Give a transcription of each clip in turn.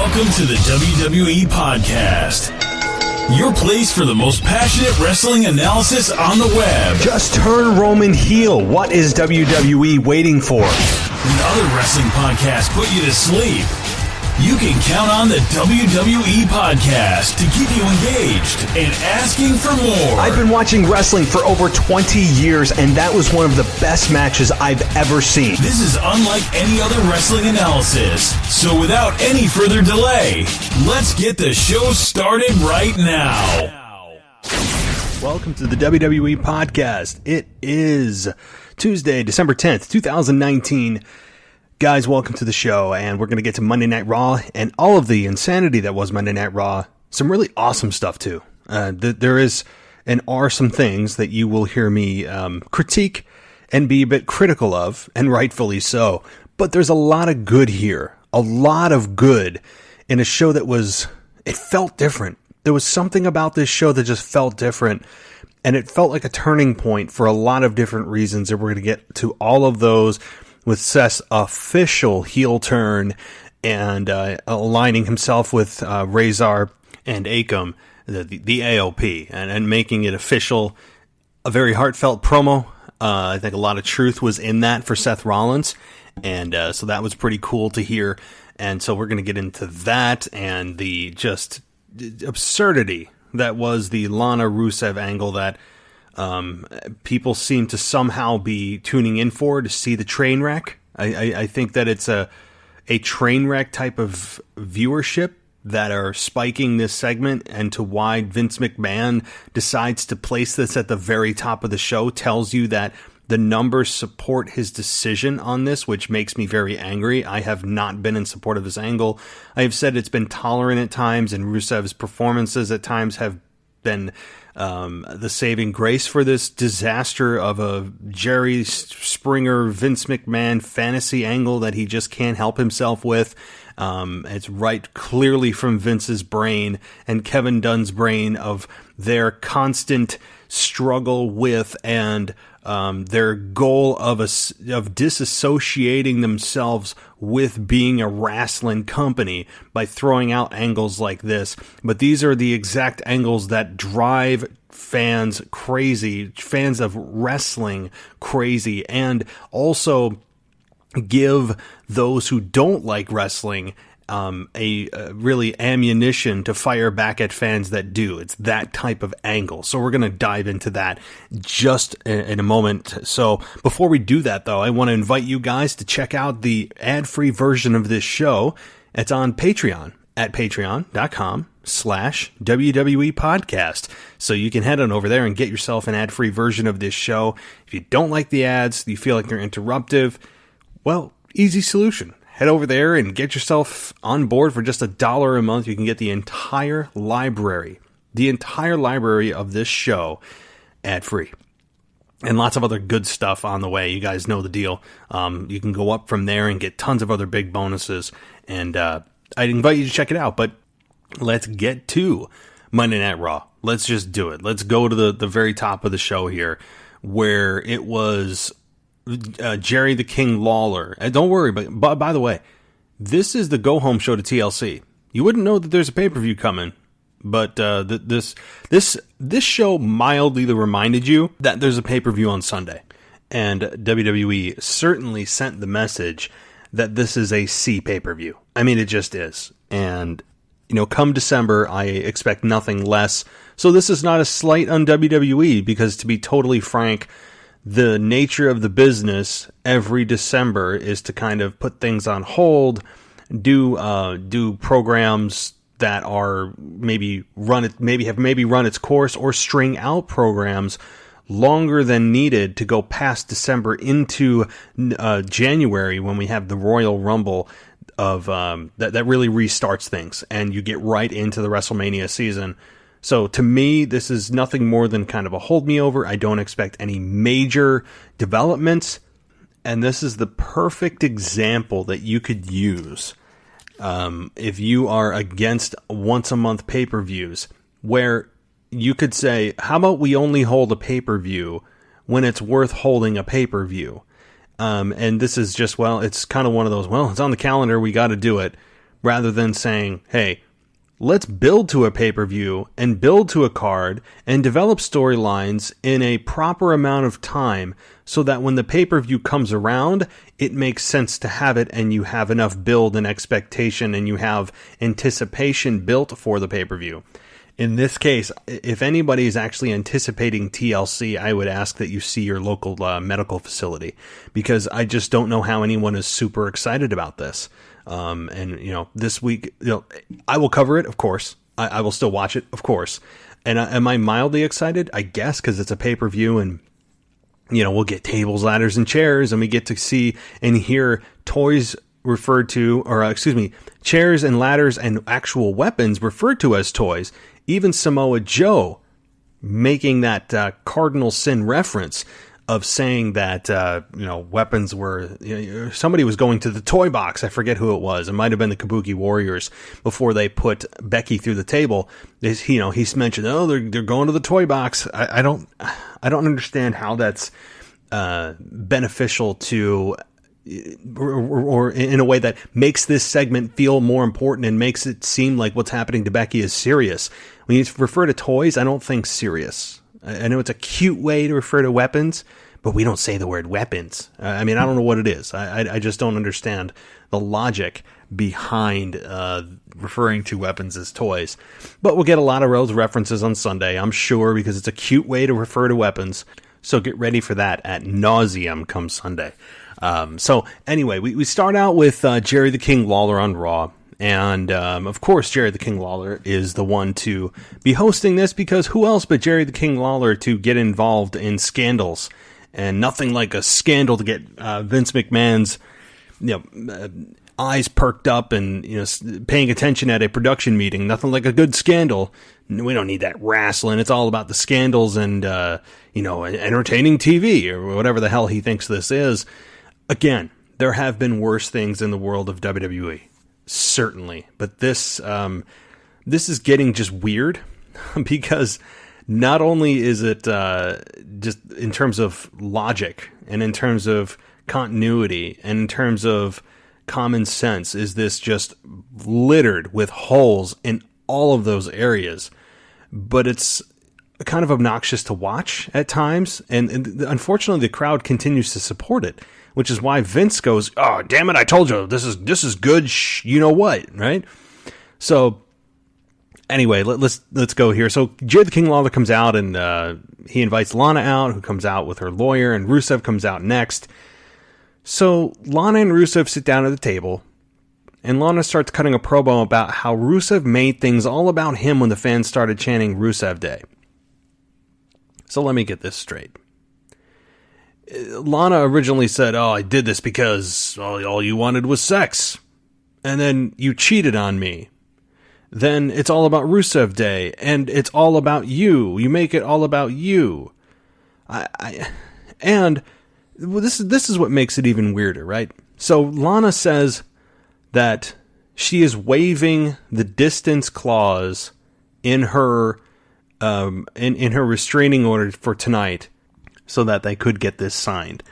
Welcome to the WWE Podcast, your place for the most passionate wrestling analysis on the web. Just turn Roman heel. What is WWE waiting for? When other wrestling podcasts put you to sleep, you can count on the WWE Podcast to keep you engaged and asking for more. I've been watching wrestling for over 20 years, and that was one of the best matches I've ever seen. This is unlike any other wrestling analysis. So without any further delay, let's get the show started right now. Welcome to the WWE Podcast. It is Tuesday, December 10th, 2019. Guys, welcome to the show, and we're going to get to Monday Night Raw and all of the insanity that was Monday Night Raw. Some really awesome stuff, too. There is and are some things that you will hear me critique and be a bit critical of, and rightfully so. But there's a lot of good here. A lot of good in a show that it felt different. There was something about this show that just felt different, and it felt like a turning point for a lot of different reasons, and we're going to get to all of those with Seth's official heel turn and aligning himself with Razor and Akam, the AOP, and making it official. A very heartfelt promo. I think a lot of truth was in that for Seth Rollins, and so that was pretty cool to hear. And so we're going to get into that and the just absurdity that was the Lana Rusev angle that people seem to somehow be tuning in for to see the train wreck. I think that it's a train wreck type of viewership that are spiking this segment, and to why Vince McMahon decides to place this at the very top of the show tells you that the numbers support his decision on this, which makes me very angry. I have not been in support of this angle. I have said it's been tolerant at times, and Rusev's performances at times have been the saving grace for this disaster of a Jerry Springer, Vince McMahon fantasy angle that he just can't help himself with. It's right clearly from Vince's brain and Kevin Dunn's brain of their constant struggle with and their goal of disassociating themselves with being a wrestling company by throwing out angles like this. But these are the exact angles that drive fans crazy, fans of wrestling crazy, and also give those who don't like wrestling a really ammunition to fire back at fans that do. It's that type of angle. So we're going to dive into that just in a moment. So before we do that, though, I want to invite you guys to check out the ad-free version of this show. It's on Patreon at patreon.com/WWE Podcast. So you can head on over there and get yourself an ad-free version of this show. If you don't like the ads, you feel like they're interruptive, well, easy solution. Head over there and get yourself on board for just $1 a month. You can get the entire library of this show ad-free. And lots of other good stuff on the way. You guys know the deal. You can go up from there and get tons of other big bonuses. And I'd invite you to check it out. But let's get to Monday Night Raw. Let's just do it. Let's go to the very top of the show here, where it was Jerry the King Lawler. And don't worry, but by the way, this is the go-home show to TLC. You wouldn't know that there's a pay-per-view coming, but this show mildly reminded you that there's a pay-per-view on Sunday. And WWE certainly sent the message that this is a C pay-per-view. I mean, it just is. And, come December, I expect nothing less. So this is not a slight on WWE, because to be totally frank, the nature of the business every December is to kind of put things on hold, do programs that are maybe run its course, or string out programs longer than needed to go past December into January, when we have the Royal Rumble of that really restarts things, and you get right into the WrestleMania season. So to me, this is nothing more than kind of a hold me over. I don't expect any major developments. And this is the perfect example that you could use if you are against once a month pay-per-views, where you could say, how about we only hold a pay-per-view when it's worth holding a pay-per-view? And this is just, it's kind of one of those, it's on the calendar, we got to do it. rather than saying, hey, let's build to a pay-per-view and build to a card and develop storylines in a proper amount of time so that when the pay-per-view comes around, it makes sense to have it and you have enough build and expectation and you have anticipation built for the pay-per-view. In this case, if anybody is actually anticipating TLC, I would ask that you see your local medical facility, because I just don't know how anyone is super excited about this. And, this week, I will cover it, of course. I will still watch it, of course. And am I mildly excited? I guess, because it's a pay-per-view and, we'll get tables, ladders, and chairs, and we get to see and hear toys referred to, chairs and ladders and actual weapons referred to as toys. Even Samoa Joe making that cardinal sin reference of saying that, weapons were, somebody was going to the toy box. I forget who it was. It might have been the Kabuki Warriors before they put Becky through the table. He's mentioned, they're going to the toy box. I don't understand how that's beneficial to, or in a way that makes this segment feel more important and makes it seem like what's happening to Becky is serious. When you refer to toys, I don't think serious. I know it's a cute way to refer to weapons, but we don't say the word weapons. I don't know what it is. I just don't understand the logic behind referring to weapons as toys. But we'll get a lot of those references on Sunday, I'm sure, because it's a cute way to refer to weapons. So get ready for that at nauseum come Sunday. So anyway, we start out with Jerry the King Lawler on Raw. And, of course, Jerry the King Lawler is the one to be hosting this, because who else but Jerry the King Lawler to get involved in scandals? And nothing like a scandal to get Vince McMahon's eyes perked up and paying attention at a production meeting. Nothing like a good scandal. We don't need that wrestling. It's all about the scandals and entertaining TV or whatever the hell he thinks this is. Again, there have been worse things in the world of WWE. Certainly, but this is getting just weird, because not only is it just in terms of logic and in terms of continuity and in terms of common sense, is this just littered with holes in all of those areas, but it's kind of obnoxious to watch at times, and unfortunately the crowd continues to support it. Which is why Vince goes, "Oh, damn it, I told you, this is good, you know what," right? So, anyway, let's go here. So, Jerry the King Lawler comes out, and he invites Lana out, who comes out with her lawyer, and Rusev comes out next. So, Lana and Rusev sit down at the table, and Lana starts cutting a promo about how Rusev made things all about him when the fans started chanting Rusev Day. So, let me get this straight. Lana originally said, I did this because all you wanted was sex. And then you cheated on me. Then it's all about Rusev Day. And it's all about you. You make it all about you. And this is what makes it even weirder, right? So Lana says that she is waiving the distance clause in her in her restraining order for tonight, so that they could get this signed.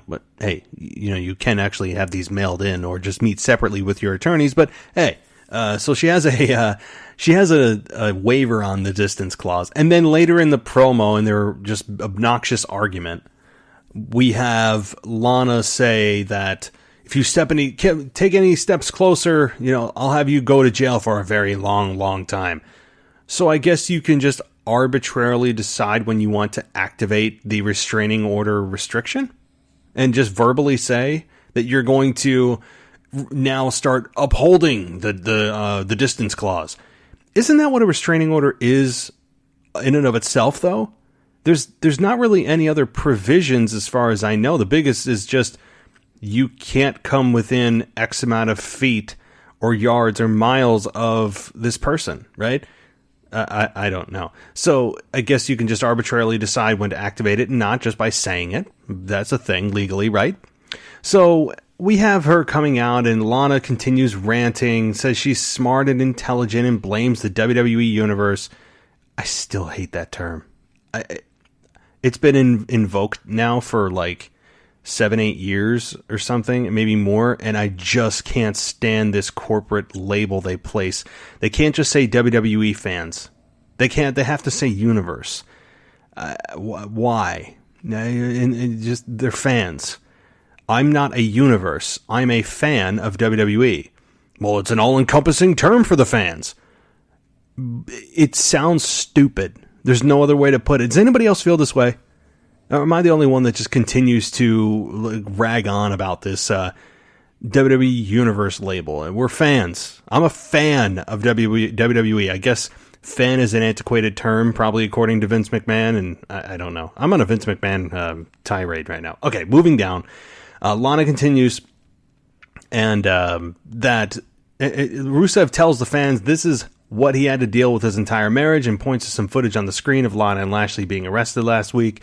But hey, you can actually have these mailed in or just meet separately with your attorneys. But hey, so she has a waiver on the distance clause. And then later in the promo, in their just obnoxious argument, we have Lana say that if you take any steps closer, I'll have you go to jail for a very long, long time. So I guess you can just arbitrarily decide when you want to activate the restraining order restriction and just verbally say that you're going to now start upholding the distance clause. Isn't that what a restraining order is in and of itself, though? There's not really any other provisions as far as I know. The biggest is just you can't come within X amount of feet or yards or miles of this person, right? I don't know. So I guess you can just arbitrarily decide when to activate it and not just by saying it. That's a thing legally, right? So we have her coming out, and Lana continues ranting, says she's smart and intelligent, and blames the WWE Universe. I still hate that term. It's been invoked now for like 7-8 years or something, maybe more, and I just can't stand this corporate label they place. They can't just say WWE fans. They have to say universe. Why? And just they're fans. I'm not a universe. I'm a fan of WWE. Well, it's an all-encompassing term for the fans. It sounds stupid. There's no other way to put it. Does anybody else feel this way? Or am I the only one that just continues to rag on about this WWE Universe label? We're fans. I'm a fan of WWE. I guess fan is an antiquated term, probably according to Vince McMahon, and I don't know. I'm on a Vince McMahon tirade right now. Okay, moving down. Lana continues, and Rusev tells the fans this is what he had to deal with his entire marriage, and points to some footage on the screen of Lana and Lashley being arrested last week.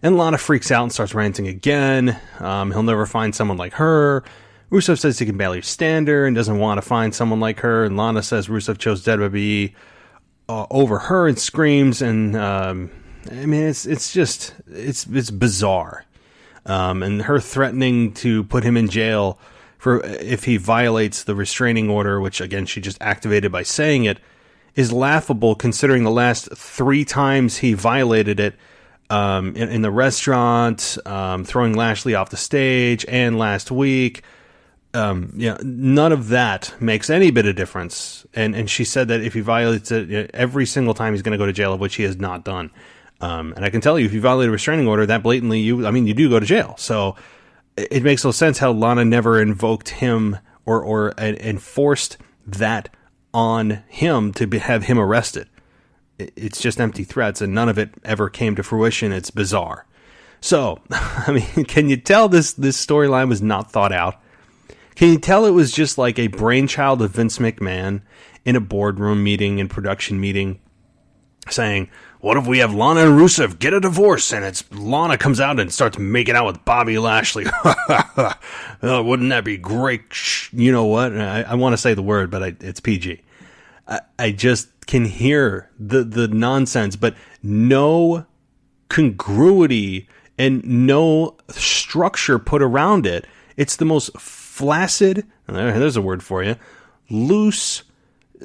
And Lana freaks out and starts ranting again. He'll never find someone like her. Rusev says he can barely stand her and doesn't want to find someone like her. And Lana says Rusev chose WWE over her and screams. And I mean, it's bizarre. And her threatening to put him in jail for if he violates the restraining order, which again she just activated by saying it, is laughable considering the last 3 times he violated it. In the restaurant, throwing Lashley off the stage, and last week, none of that makes any bit of difference. And she said that if he violates it every single time, he's going to go to jail, of which he has not done. And I can tell you, if you violate a restraining order that blatantly, you do go to jail. So it makes no sense how Lana never invoked him or enforced that on him to have him arrested. It's just empty threats, and none of it ever came to fruition. It's bizarre. So, I mean, can you tell this storyline was not thought out? Can you tell it was just like a brainchild of Vince McMahon in a boardroom meeting and production meeting saying, what if we have Lana and Rusev get a divorce, and it's Lana comes out and starts making out with Bobby Lashley? Wouldn't that be great? You know what? I want to say the word, but it's PG. I just can hear the nonsense, but no congruity and no structure put around it. It's the most flaccid, there's a word for you, loose,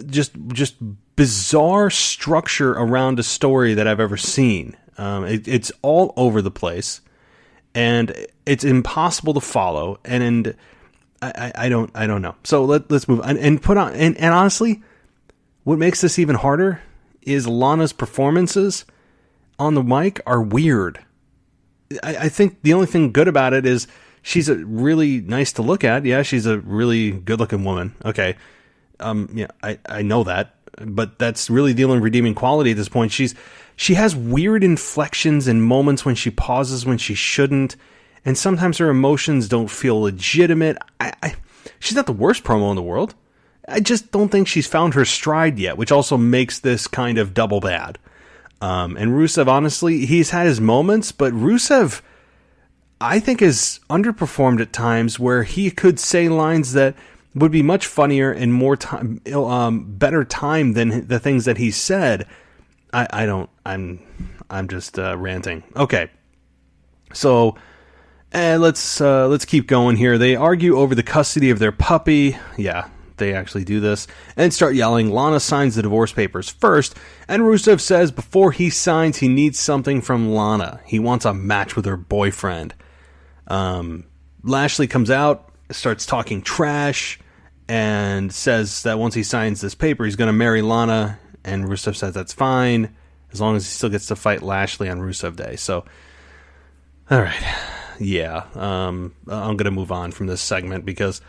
just bizarre structure around a story that I've ever seen. It's all over the place, and it's impossible to follow. And I don't know. So let's move on and put on. And honestly, what makes this even harder is Lana's performances on the mic are weird. I think the only thing good about it is she's a really nice to look at. Yeah, she's a really good looking woman. Okay. Yeah, I know that, but that's really the only redeeming quality at this point. She has weird inflections and moments when she pauses when she shouldn't, and sometimes her emotions don't feel legitimate. She's not the worst promo in the world. I just don't think she's found her stride yet, which also makes this kind of double bad. And Rusev, honestly, he's had his moments, but Rusev, I think, has underperformed at times where he could say lines that would be much funnier and more time, better time than the things that he said. I'm just ranting. Okay. So, let's keep going here. They argue over the custody of their puppy. Yeah, they actually do this and start yelling. Lana signs the divorce papers first, and Rusev says before he signs, he needs something from Lana. He wants a match with her boyfriend. Lashley comes out, starts talking trash, and says that once he signs this paper, he's going to marry Lana, and Rusev says that's fine, as long as he still gets to fight Lashley on Rusev Day. So, all right. Yeah, I'm going to move on from this segment because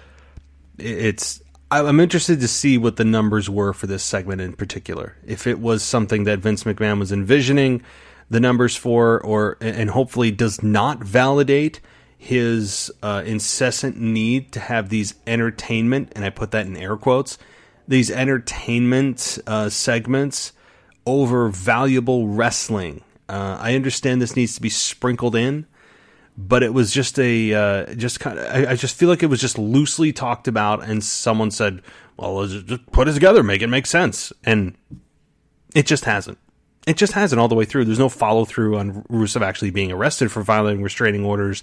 I'm interested to see what the numbers were for this segment in particular. If it was something that Vince McMahon was envisioning the numbers for, and hopefully does not validate his incessant need to have these entertainment, and I put that in air quotes, these entertainment segments over valuable wrestling. I understand this needs to be sprinkled in, but it was just I just feel like it was just loosely talked about, and someone said, well, let's just put it together, make it make sense. And it just hasn't. It just hasn't all the way through. There's no follow through on Rusev actually being arrested for violating restraining orders.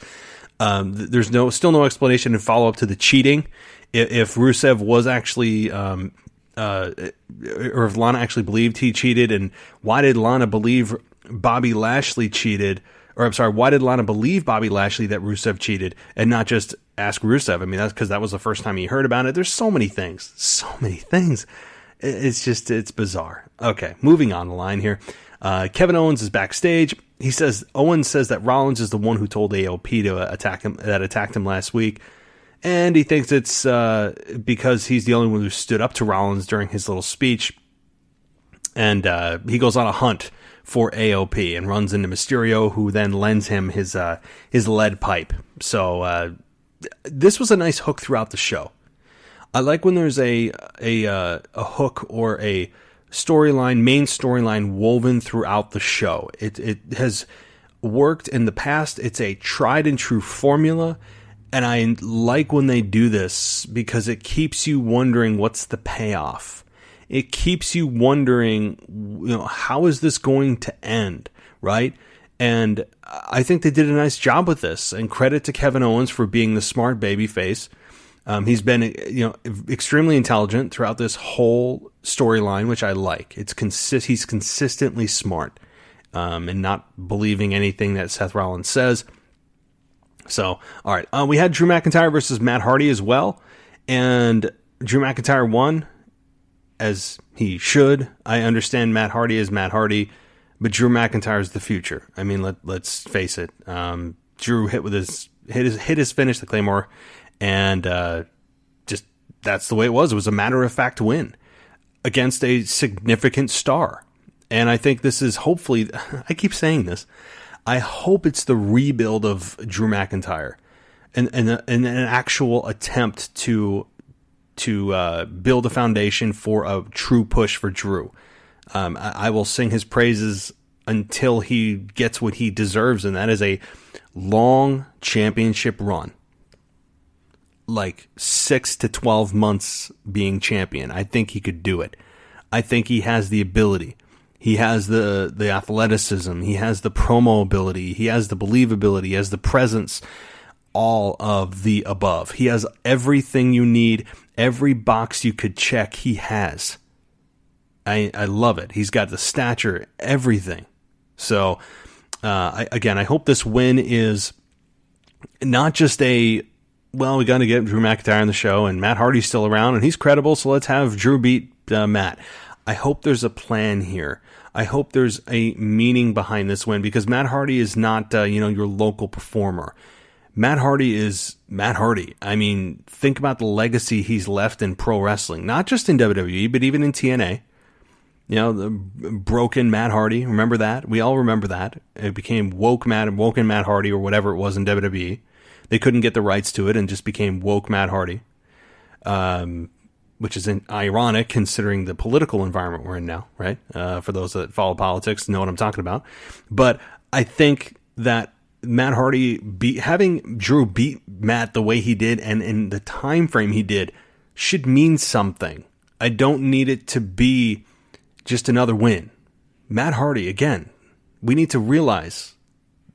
There's still no explanation and follow up to the cheating. If Rusev was actually, or if Lana actually believed he cheated, and why did Lana believe Bobby Lashley cheated? Or I'm sorry, why did Lana believe Bobby Lashley that Rusev cheated and not just ask Rusev? I mean, that's because that was the first time he heard about it. There's so many things. It's bizarre. Okay, moving on the line here. Kevin Owens is backstage. Owens says that Rollins is the one who told AOP to attacked him last week. And he thinks it's because he's the only one who stood up to Rollins during his little speech. And he goes on a hunt for AOP and runs into Mysterio, who then lends him his lead pipe. So this was a nice hook throughout the show. I like when there's a hook or a main storyline woven throughout the show. It has worked in the past. It's a tried and true formula, and I like when they do this because it keeps you wondering what's the payoff. It keeps you wondering, how is this going to end, right? And I think they did a nice job with this, and credit to Kevin Owens for being the smart babyface. He's been, extremely intelligent throughout this whole storyline, which I like. He's consistently smart, and not believing anything that Seth Rollins says. So, all right, we had Drew McIntyre versus Matt Hardy as well, and Drew McIntyre won, as he should. I understand Matt Hardy is Matt Hardy, but Drew McIntyre is the future. I mean, let's face it. Drew hit his finish, the Claymore. And just that's the way it was. It was a matter-of-fact win against a significant star. And I think this is hopefully, I keep saying this, I hope it's the rebuild of Drew McIntyre and an actual attempt to build a foundation for a true push for Drew. I will sing his praises until he gets what he deserves, and that is a long championship run. Like 6 to 12 months being champion. I think he could do it. I think he has the ability. He has the athleticism. He has the promo ability. He has the believability. He has the presence. All of the above. He has everything you need. Every box you could check, he has. I love it. He's got the stature, everything. So, I hope this win is not just we got to get Drew McIntyre on the show, and Matt Hardy's still around, and he's credible, so let's have Drew beat Matt. I hope there's a plan here. I hope there's a meaning behind this win, because Matt Hardy is not, your local performer. Matt Hardy is Matt Hardy. I mean, think about the legacy he's left in pro wrestling, not just in WWE, but even in TNA. The broken Matt Hardy. Remember that? We all remember that. It became woken Matt Hardy, or whatever it was in WWE. They couldn't get the rights to it and just became woke Matt Hardy, which is ironic considering the political environment we're in now, right? For those that follow politics know what I'm talking about. But I think that Matt Hardy having Drew beat Matt the way he did and in the time frame he did should mean something. I don't need it to be just another win. Matt Hardy, again, we need to realize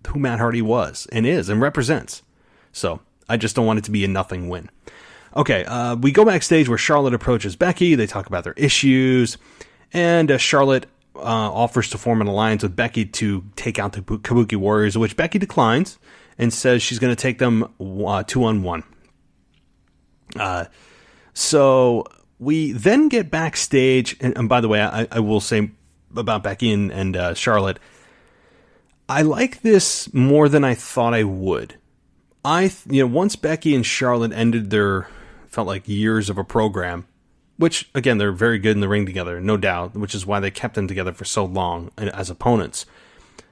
who Matt Hardy was and is and represents. So I just don't want it to be a nothing win. Okay, we go backstage where Charlotte approaches Becky. They talk about their issues, and Charlotte offers to form an alliance with Becky to take out the Kabuki Warriors, which Becky declines and says she's going to take them 2-on-1. So we then get backstage, and by the way, I will say about Becky and Charlotte, I like this more than I thought I would. Once Becky and Charlotte ended felt like years of a program, which, again, they're very good in the ring together, no doubt, which is why they kept them together for so long as opponents.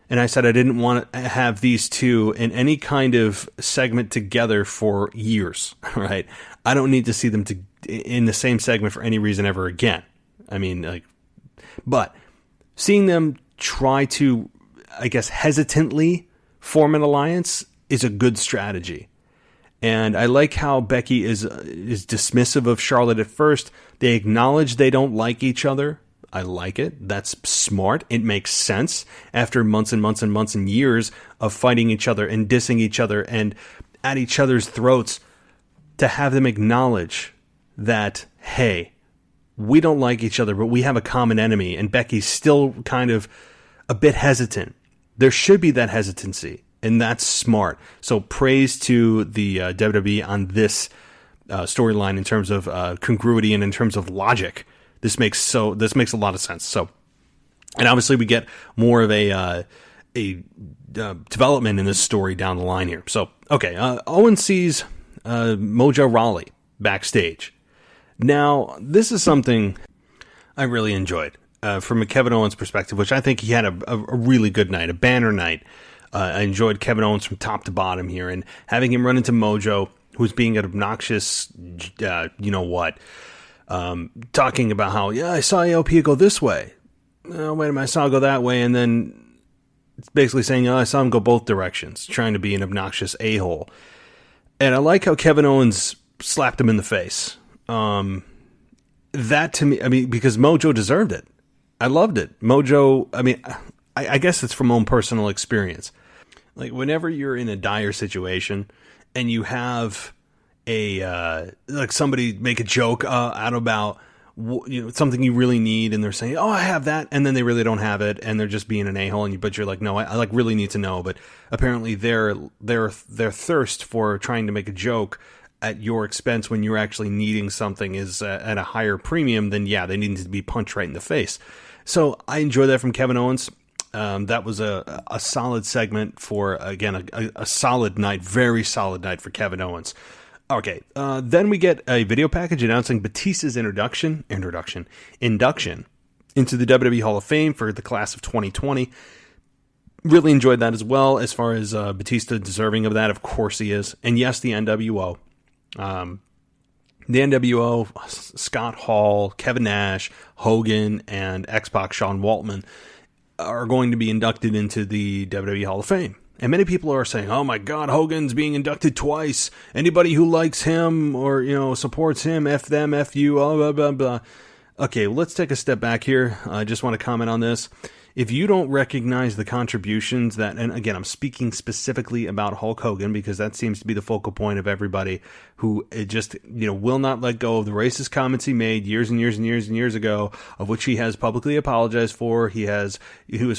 And I said I didn't want to have these two in any kind of segment together for years, right? I don't need to see them in the same segment for any reason ever again. I mean, but seeing them try to, I guess, hesitantly form an alliance is a good strategy. And I like how Becky is dismissive of Charlotte at first. They acknowledge they don't like each other. I like it. That's smart. It makes sense after months and months and months and years of fighting each other and dissing each other and at each other's throats, to have them acknowledge that, hey, we don't like each other, but we have a common enemy. And Becky's still kind of a bit hesitant. There should be that hesitancy, and that's smart. So praise to the WWE on this storyline in terms of congruity and in terms of logic. This makes a lot of sense. So, and obviously we get more of a development in this story down the line here. So, okay, Owen sees Mojo Rawley backstage. Now, this is something I really enjoyed from a Kevin Owens perspective, which I think he had a really good night, a banner night. I enjoyed Kevin Owens from top to bottom here, and having him run into Mojo, who's being an obnoxious, talking about how, yeah, I saw AOP go this way. Oh, wait a minute, I saw it go that way, and then it's basically saying, I saw him go both directions, trying to be an obnoxious a-hole. And I like how Kevin Owens slapped him in the face. That to me, I mean, because Mojo deserved it. I loved it. Mojo, I mean, I guess it's from my own personal experience. Like, whenever you're in a dire situation and you have somebody make a joke out about something you really need, and they're saying, I have that, and then they really don't have it, and they're just being an a-hole, but you're like, no, I like really need to know. But apparently their thirst for trying to make a joke at your expense when you're actually needing something is at a higher premium, then yeah, they need to be punched right in the face. So I enjoy that from Kevin Owens. That was a solid segment for, again, a solid night, very solid night for Kevin Owens. Okay, then we get a video package announcing Batista's induction into the WWE Hall of Fame for the class of 2020. Really enjoyed that as well, as far as Batista deserving of that. Of course he is. And yes, the NWO. The NWO, Scott Hall, Kevin Nash, Hogan, and X-Pac Sean Waltman are going to be inducted into the WWE Hall of Fame. And many people are saying, oh my God, Hogan's being inducted twice. Anybody who likes him or, supports him, F them, F you, blah, blah, blah. Okay, let's take a step back here. I just want to comment on this. If you don't recognize the contributions that, and again, I'm speaking specifically about Hulk Hogan because that seems to be the focal point of everybody who just, will not let go of the racist comments he made years and years and years and years ago, of which he has publicly apologized for. He was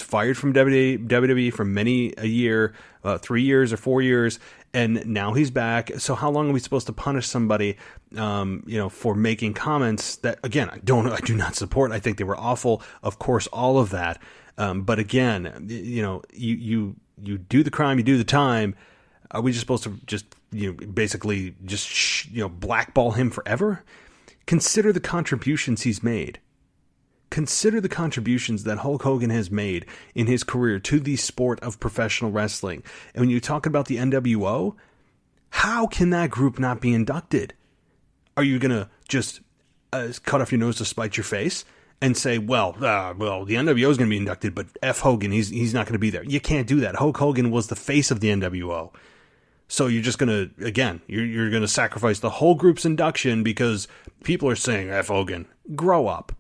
fired from WWE for many a year, 3 years or 4 years, and now he's back. So how long are we supposed to punish somebody, for making comments that, again, I do not support. I think they were awful. Of course, all of that. But again, you do the crime, you do the time. Are we just supposed to basically blackball him forever? Consider the contributions he's made. Consider the contributions that Hulk Hogan has made in his career to the sport of professional wrestling. And when you talk about the NWO, how can that group not be inducted? Are you going to just cut off your nose to spite your face and say, well, the NWO is going to be inducted, but F Hogan, he's not going to be there? You can't do that. Hulk Hogan was the face of the NWO. So you're just going to, again, you're going to sacrifice the whole group's induction because people are saying F Hogan. Grow up.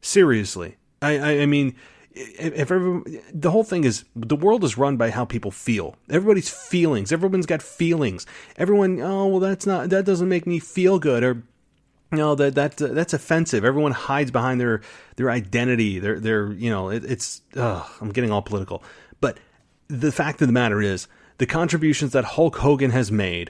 Seriously. I mean, the whole thing is, the world is run by how people feel. Everybody's feelings. Everyone's got feelings. Everyone, that doesn't make me feel good, or no, that's offensive. Everyone hides behind their identity. I'm getting all political. But the fact of the matter is, the contributions that Hulk Hogan has made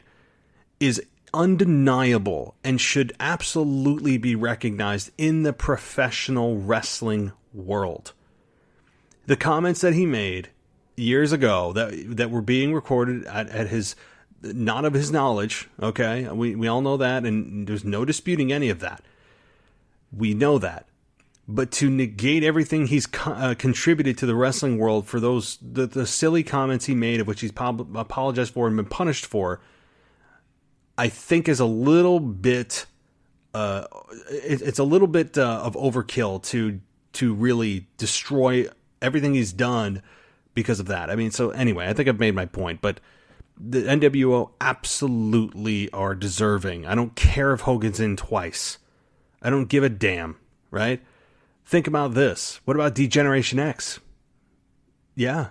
is undeniable and should absolutely be recognized in the professional wrestling world. The comments that he made years ago that were being recorded at his, not of his knowledge, okay? We all know that, and there's no disputing any of that. We know that. But to negate everything he's contributed to the wrestling world for the silly comments he made, of which he's apologized for and been punished for, I think is a little bit, it's a little bit of overkill to really destroy everything he's done because of that. I mean, so anyway, I think I've made my point, but the NWO absolutely are deserving. I don't care if Hogan's in twice. I don't give a damn, right? Think about this. What about D-Generation X? Yeah.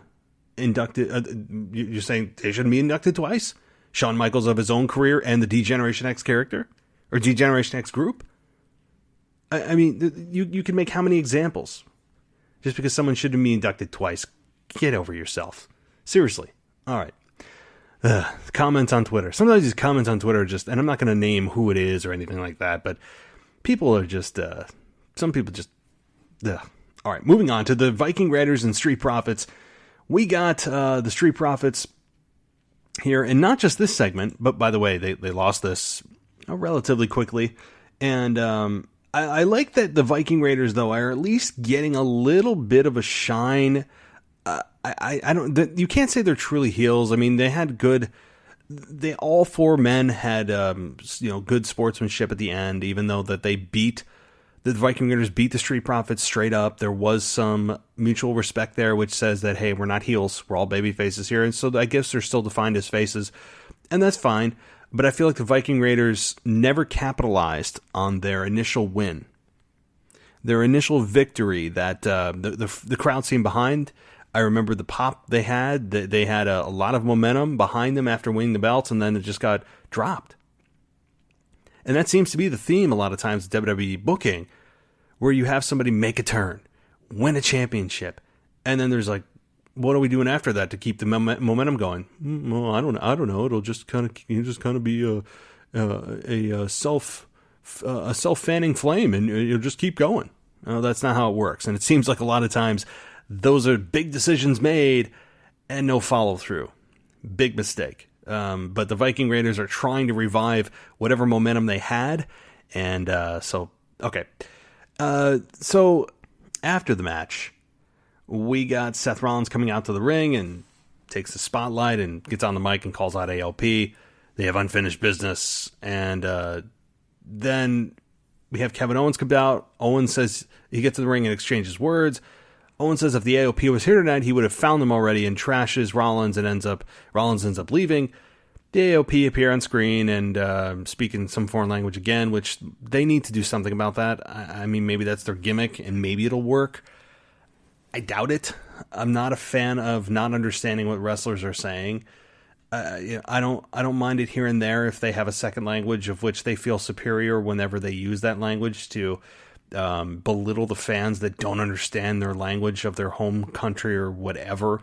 Inducted. You're saying they shouldn't be inducted twice? Shawn Michaels of his own career and the D-Generation X character? Or D-Generation X group? I mean, you can make how many examples? Just because someone shouldn't be inducted twice. Get over yourself. Seriously. All right. Comments on Twitter. Sometimes these comments on Twitter are just, and I'm not going to name who it is or anything like that, but people are just, some people just, ugh. All right, moving on to the Viking Raiders and Street Profits. We got the Street Profits here, and not just this segment, but by the way, they lost this relatively quickly, and I like that the Viking Raiders, though, are at least getting a little bit of a shine. I don't. You can't say they're truly heels. I mean, they had good. All four men had good sportsmanship at the end, even though that the Viking Raiders beat the Street Profits straight up. There was some mutual respect there, which says that, hey, we're not heels. We're all baby faces here. And so I guess they're still defined as faces, and that's fine. But I feel like the Viking Raiders never capitalized on their initial win. Their initial victory that the crowd seemed behind. I remember the pop they had. They had a lot of momentum behind them after winning the belts, and then it just got dropped. And that seems to be the theme a lot of times with WWE booking, where you have somebody make a turn, win a championship, and then there's like, what are we doing after that to keep the momentum going? Well, I don't know. It'll just kind of be a self-fanning flame, and you'll just keep going. That's not how it works. And it seems like a lot of times those are big decisions made and no follow through. Big mistake. But the Viking Raiders are trying to revive whatever momentum they had. And so after the match, we got Seth Rollins coming out to the ring and takes the spotlight and gets on the mic and calls out ALP. They have unfinished business. And then we have Kevin Owens come out. Owens says he gets to the ring and exchanges words. Owens says if the AOP was here tonight, he would have found them already, and trashes Rollins, and Rollins ends up leaving. The AOP appear on screen and speak in some foreign language again, which they need to do something about that. I mean, maybe that's their gimmick, and maybe it'll work. I doubt it. I'm not a fan of not understanding what wrestlers are saying. I don't mind it here and there if they have a second language of which they feel superior whenever they use that language to belittle the fans that don't understand their language of their home country or whatever.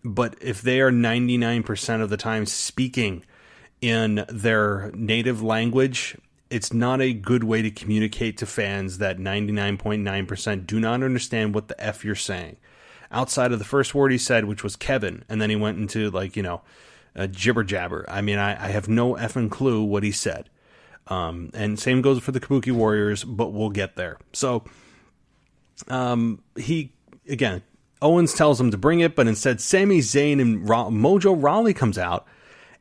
But if they are 99% of the time speaking in their native language, it's not a good way to communicate to fans that 99.9% do not understand what the F you're saying. Outside of the first word he said, which was Kevin, and then he went into a jibber jabber. I mean, I have no effing clue what he said. And same goes for the Kabuki Warriors, but we'll get there. So, Owens tells him to bring it, but instead Sami Zayn and Mojo Rawley comes out,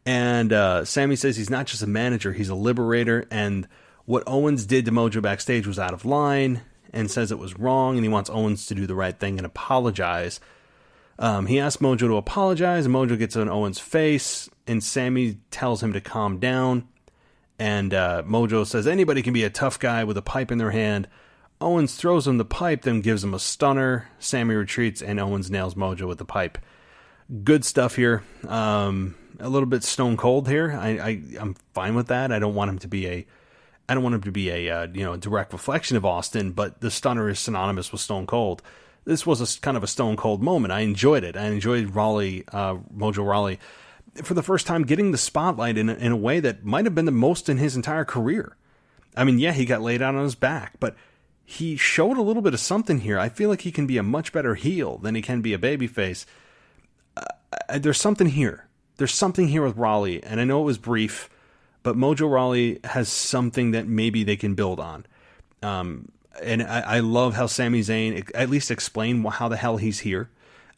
and Sami says he's not just a manager, he's a liberator, and what Owens did to Mojo backstage was out of line, and says it was wrong, and he wants Owens to do the right thing and apologize. He asks Mojo to apologize, and Mojo gets in Owens' face, and Sami tells him to calm down. And Mojo says anybody can be a tough guy with a pipe in their hand. Owens throws him the pipe, then gives him a stunner. Sami retreats, and Owens nails Mojo with the pipe. Good stuff here. A little bit stone cold here. I'm fine with that. I don't want him to be a direct reflection of Austin, but the stunner is synonymous with stone cold. This was kind of a stone cold moment. I enjoyed it. I enjoyed Mojo Rawley, for the first time getting the spotlight in a way that might have been the most in his entire career. I mean, yeah, he got laid out on his back, but he showed a little bit of something here. I feel like he can be a much better heel than he can be a babyface. There's something here. There's something here with Rawley, and I know it was brief, but Mojo Rawley has something that maybe they can build on. And I love how Sami Zayn at least explained how the hell he's here.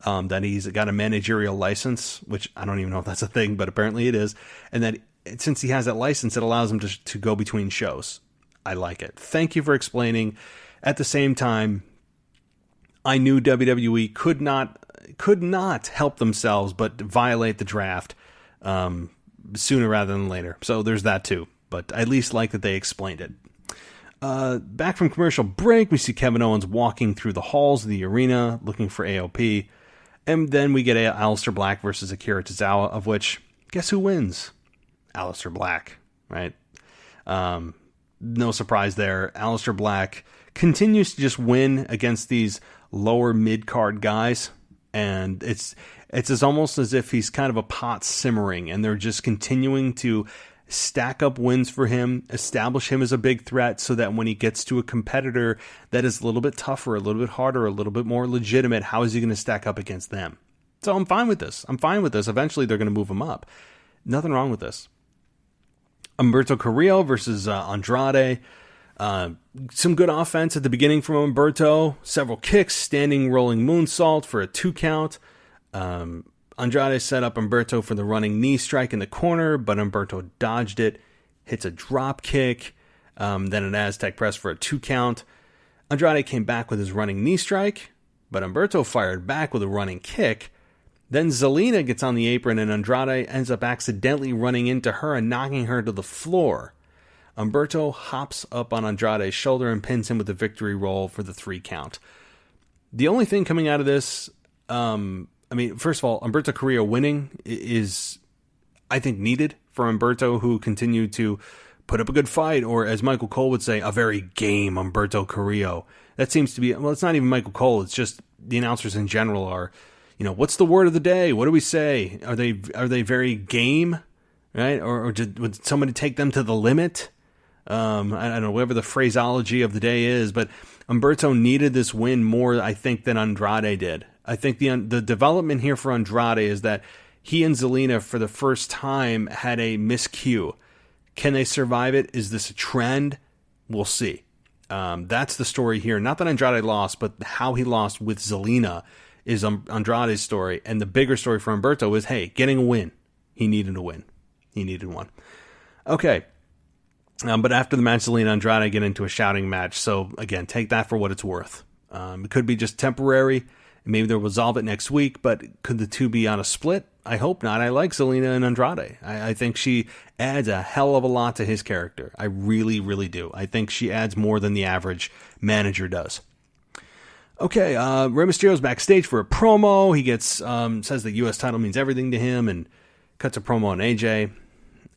That he's got a managerial license, which I don't even know if that's a thing, but apparently it is. And that since he has that license, it allows him to go between shows. I like it. Thank you for explaining. At the same time, I knew WWE could not help themselves but violate the draft sooner rather than later. So there's that too. But I at least like that they explained it. Back from commercial break, we see Kevin Owens walking through the halls of the arena looking for AOP. And then we get Aleister Black versus Akira Tozawa, of which, guess who wins? Aleister Black, right? No surprise there. Aleister Black continues to just win against these lower mid-card guys. And it's almost as if he's kind of a pot simmering, and they're just continuing to stack up wins for him, establish him as a big threat so that when he gets to a competitor that is a little bit tougher, a little bit harder, a little bit more legitimate, how is he going to stack up against them? So I'm fine with this. Eventually they're going to move him up. Nothing wrong with this. Humberto Carrillo versus Andrade. Some good offense at the beginning from Humberto. Several kicks, standing rolling moonsault for a 2 count. Andrade set up Humberto for the running knee strike in the corner, but Humberto dodged it, hits a drop kick, then an Aztec press for a 2 count. Andrade came back with his running knee strike, but Humberto fired back with a running kick. Then Zelina gets on the apron and Andrade ends up accidentally running into her and knocking her to the floor. Humberto hops up on Andrade's shoulder and pins him with a victory roll for the 3 count. The only thing coming out of this, first of all, Humberto Carrillo winning is, I think, needed for Humberto, who continued to put up a good fight, or as Michael Cole would say, a very game Humberto Carrillo. That seems to be, well, it's not even Michael Cole, it's just the announcers in general are, what's the word of the day? What do we say? Are they very game, right? Or would somebody take them to the limit? I don't know, whatever the phraseology of the day is, but Humberto needed this win more, I think, than Andrade did. I think the development here for Andrade is that he and Zelina, for the first time, had a miscue. Can they survive it? Is this a trend? We'll see. That's the story here. Not that Andrade lost, but how he lost with Zelina is Andrade's story. And the bigger story for Humberto is, hey, getting a win. He needed a win. He needed one. Okay. But after the match, Zelina and Andrade get into a shouting match. So, again, take that for what it's worth. It could be just temporary. Maybe they'll resolve it next week, but could the two be on a split? I hope not. I like Zelina and Andrade. I think she adds a hell of a lot to his character. I really, really do. I think she adds more than the average manager does. Okay, Rey Mysterio's backstage for a promo. He gets says the U.S. title means everything to him and cuts a promo on AJ,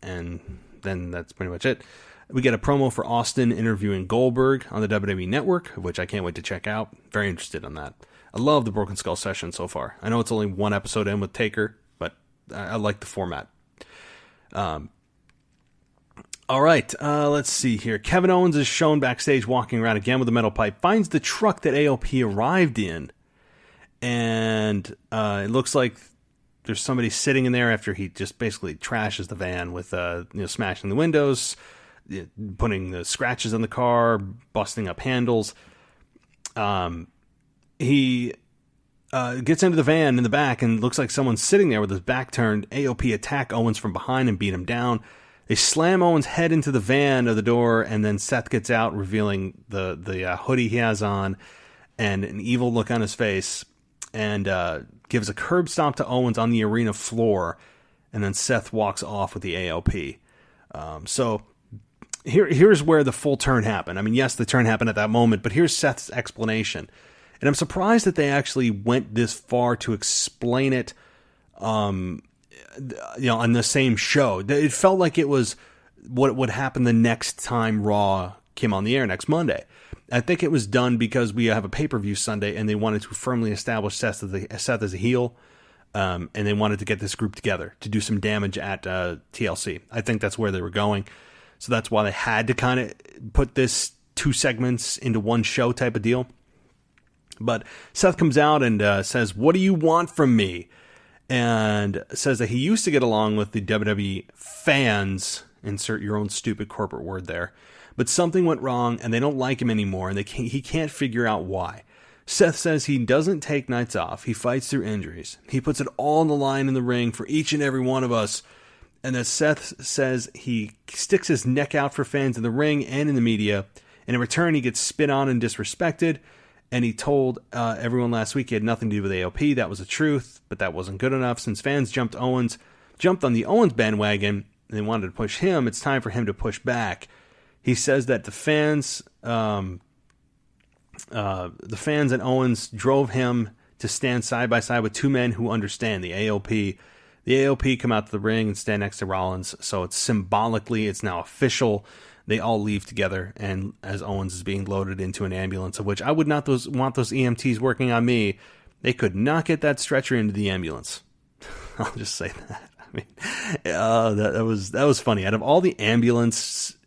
and then that's pretty much it. We get a promo for Austin interviewing Goldberg on the WWE Network, which I can't wait to check out. Very interested in that. I love the Broken Skull session so far. I know it's only one episode in with Taker, but I like the format. All right, let's see here. Kevin Owens is shown backstage walking around again with a metal pipe, finds the truck that AOP arrived in, and it looks like there's somebody sitting in there after he just basically trashes the van with smashing the windows, putting the scratches on the car, busting up handles. He gets into the van in the back and looks like someone's sitting there with his back turned. AOP attack Owens from behind and beat him down. They slam Owens' head into the van of the door, and then Seth gets out, revealing the hoodie he has on and an evil look on his face, and gives a curb stomp to Owens on the arena floor, and then Seth walks off with the AOP. So here's where the full turn happened. I mean, yes, the turn happened at that moment, but here's Seth's explanation. And I'm surprised that they actually went this far to explain it, on the same show. It felt like it was what would happen the next time Raw came on the air next Monday. I think it was done because we have a pay-per-view Sunday, and they wanted to firmly establish Seth as a heel, and they wanted to get this group together to do some damage at TLC. I think that's where they were going. So that's why they had to kind of put this 2 segments into one show type of deal. But Seth comes out and says, "What do you want from me?" And says that he used to get along with the WWE fans, insert your own stupid corporate word there, but something went wrong and they don't like him anymore, and he can't figure out why. Seth says he doesn't take nights off. He fights through injuries. He puts it all on the line in the ring for each and every one of us. And as Seth says, he sticks his neck out for fans in the ring and in the media, and in return he gets spit on and disrespected. And he told everyone last week he had nothing to do with AOP. That was the truth, but that wasn't good enough. Since fans jumped on the Owens bandwagon, and they wanted to push him, it's time for him to push back. He says that the fans the fans and Owens drove him to stand side by side with two men who understand, the AOP. The AOP come out to the ring and stand next to Rollins, so it's symbolically, it's now official. They all leave together, and as Owens is being loaded into an ambulance, of which I would not want those EMTs working on me. They could not get that stretcher into the ambulance. I'll just say that. I mean, that was funny. Out of all the ambulance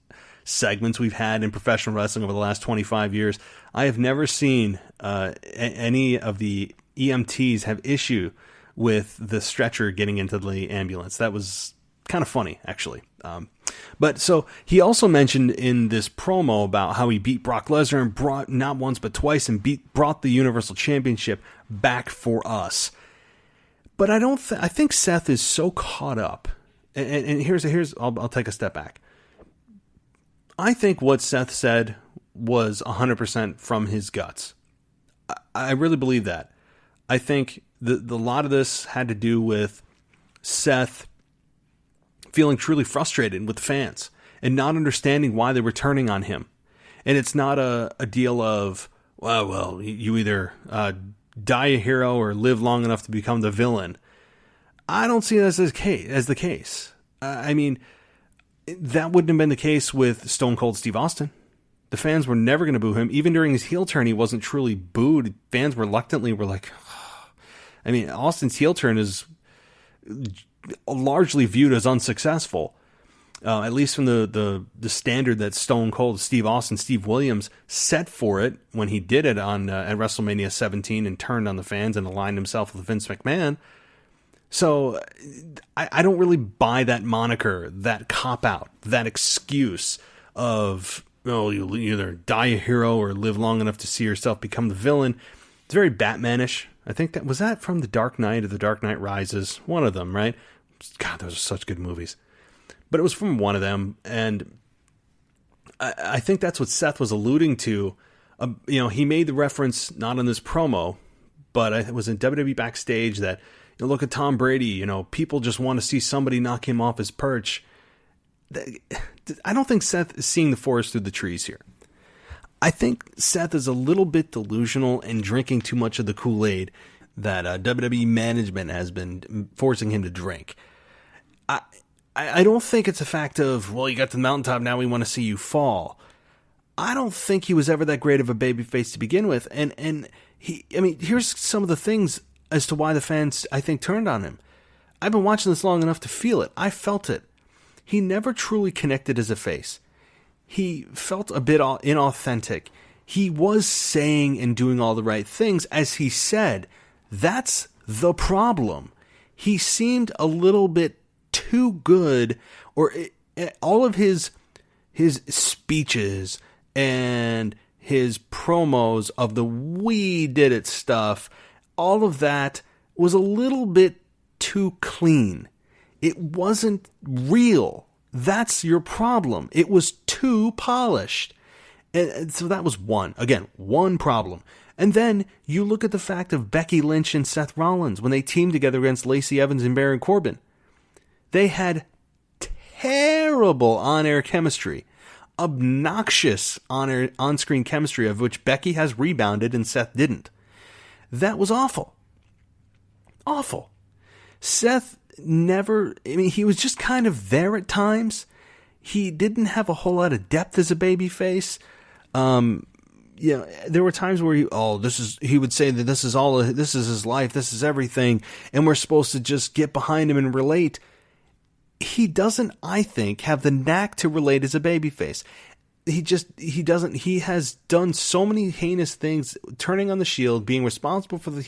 segments we've had in professional wrestling over the last 25 years, I have never seen any of the EMTs have issue with the stretcher getting into the ambulance. That was kind of funny, actually. But so he also mentioned in this promo about how he beat Brock Lesnar and brought not once but twice and brought the Universal Championship back for us. But I think Seth is so caught up. And I'll take a step back. I think what Seth said was 100% from his guts. I really believe that. I think the lot of this had to do with Seth feeling truly frustrated with fans and not understanding why they were turning on him. And it's not a deal of, well, you either die a hero or live long enough to become the villain. I don't see that as the case. I mean, that wouldn't have been the case with Stone Cold Steve Austin. The fans were never going to boo him. Even during his heel turn, he wasn't truly booed. Fans reluctantly were like, I mean, Austin's heel turn is largely viewed as unsuccessful, at least from the standard that Stone Cold Steve Austin, Steve Williams set for it when he did it on at WrestleMania 17 and turned on the fans and aligned himself with Vince McMahon. So I don't really buy that moniker, that cop-out, that excuse of, oh, you'll either die a hero or live long enough to see yourself become the villain. It's very Batmanish. I think was that from The Dark Knight or The Dark Knight Rises? One of them, right? God, those are such good movies. But it was from one of them, and I think that's what Seth was alluding to. He made the reference, not in this promo, but it was in WWE Backstage that, look at Tom Brady, people just want to see somebody knock him off his perch. I don't think Seth is seeing the forest through the trees here. I think Seth is a little bit delusional and drinking too much of the Kool-Aid that WWE management has been forcing him to drink. I don't think it's a fact of, well, you got to the mountaintop, now we want to see you fall. I don't think he was ever that great of a babyface to begin with. And here's some of the things as to why the fans, I think, turned on him. I've been watching this long enough to feel it. I felt it. He never truly connected as a face. He felt a bit inauthentic. He was saying and doing all the right things, as he said. That's the problem. He seemed a little bit too good, or all of his speeches and his promos of the "we did it" stuff, all of that was a little bit too clean. It wasn't real. That's your problem. It was too polished. And so that was one problem. And then you look at the fact of Becky Lynch and Seth Rollins when they teamed together against Lacey Evans and Baron Corbin. They had terrible on-air chemistry, obnoxious on-screen chemistry, of which Becky has rebounded and Seth didn't. That was awful. Awful. Seth he was just kind of there at times. He didn't have a whole lot of depth as a babyface. There were times where he would say that this is his life, this is everything, and we're supposed to just get behind him and relate. He doesn't, I think, have the knack to relate as a babyface. He doesn't. He has done so many heinous things, turning on the Shield, being responsible for the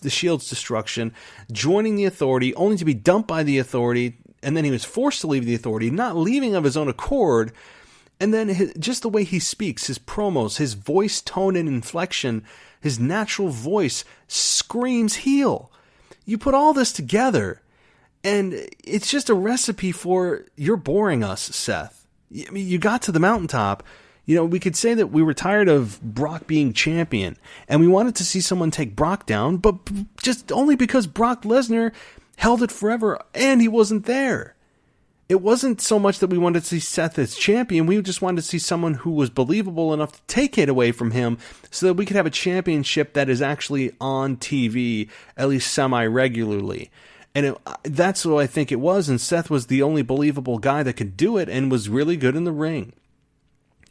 Shield's destruction, joining the Authority, only to be dumped by the Authority, and then he was forced to leave the Authority, not leaving of his own accord. And then just the way he speaks, his promos, his voice tone and inflection, his natural voice screams heel. You put all this together, and it's just a recipe for, you're boring us, Seth. I mean, you got to the mountaintop. We could say that we were tired of Brock being champion, and we wanted to see someone take Brock down, but just only because Brock Lesnar held it forever, and he wasn't there. It wasn't so much that we wanted to see Seth as champion. We just wanted to see someone who was believable enough to take it away from him so that we could have a championship that is actually on TV, at least semi-regularly. And that's what I think it was. And Seth was the only believable guy that could do it and was really good in the ring.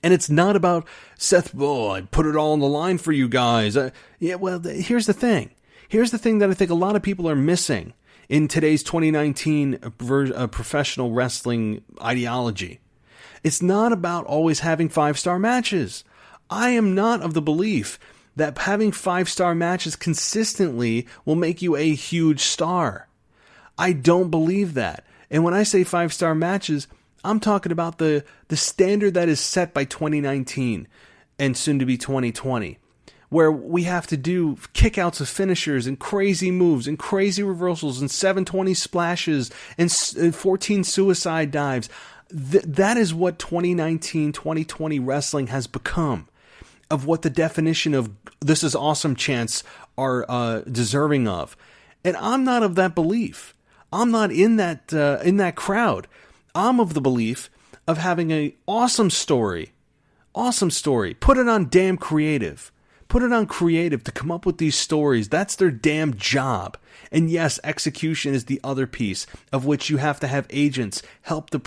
And it's not about Seth, I put it all on the line for you guys. Here's the thing. Here's the thing that I think a lot of people are missing in today's 2019 professional wrestling ideology. It's not about always having 5-star matches. I am not of the belief that having 5-star matches consistently will make you a huge star. I don't believe that. And when I say 5-star matches, I'm talking about the standard that is set by 2019 and soon to be 2020. Where we have to do kickouts of finishers and crazy moves and crazy reversals and 720 splashes and 14 suicide dives. That is what 2019, 2020 wrestling has become, of what the definition of this is awesome chants are deserving of. And I'm not of that belief. I'm not in that crowd. I'm of the belief of having an awesome story. Awesome story. Put it on damn creative. Put it on creative to come up with these stories. That's their damn job. And yes, execution is the other piece, of which you have to have agents help the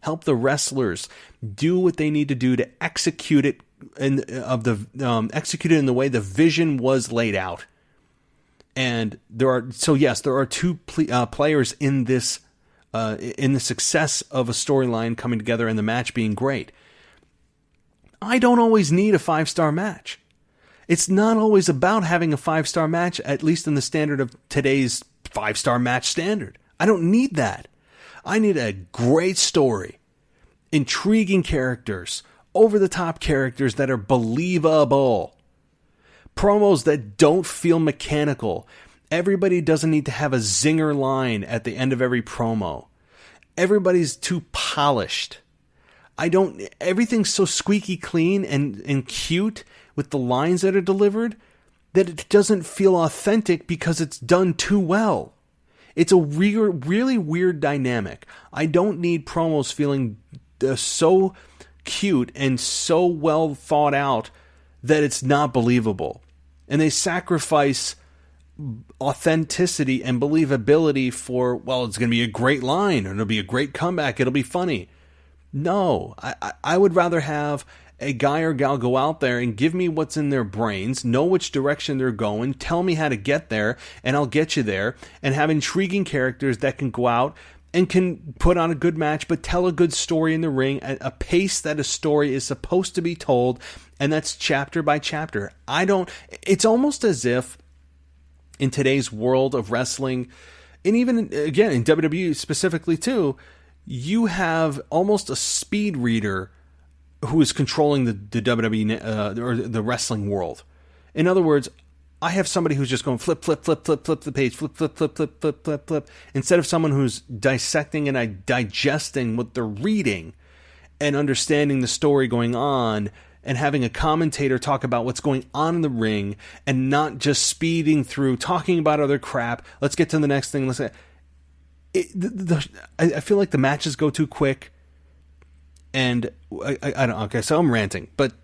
help the wrestlers do what they need to do to execute it execute it in the way the vision was laid out. And there are two players in this in the success of a storyline coming together and the match being great. I don't always need a 5-star match. It's not always about having a 5-star match, at least in the standard of today's 5-star match standard. I don't need that. I need a great story, intriguing characters, over-the-top characters that are believable, promos that don't feel mechanical. Everybody doesn't need to have a zinger line at the end of every promo. Everybody's too polished. Everything's so squeaky clean and cute with the lines that are delivered that it doesn't feel authentic because it's done too well. It's a really weird dynamic. I don't need promos feeling so cute and so well thought out that it's not believable. And they sacrifice authenticity and believability for, it's going to be a great line, or it'll be a great comeback, it'll be funny. No, I would rather have a guy or gal go out there and give me what's in their brains, know which direction they're going, tell me how to get there, and I'll get you there, and have intriguing characters that can go out and can put on a good match, but tell a good story in the ring at a pace that a story is supposed to be told, and that's chapter by chapter. It's almost as if in today's world of wrestling, and even, again, in WWE specifically too, you have almost a speed reader who is controlling the WWE or the wrestling world. In other words, I have somebody who's just going flip, flip, flip, flip, flip the page, flip, flip, flip, flip, flip, flip, flip, instead of someone who's dissecting and digesting what they're reading and understanding the story going on and having a commentator talk about what's going on in the ring and not just speeding through, talking about other crap. Let's get to the next thing. I feel like the matches go too quick, and I don't. Okay, so I'm ranting, but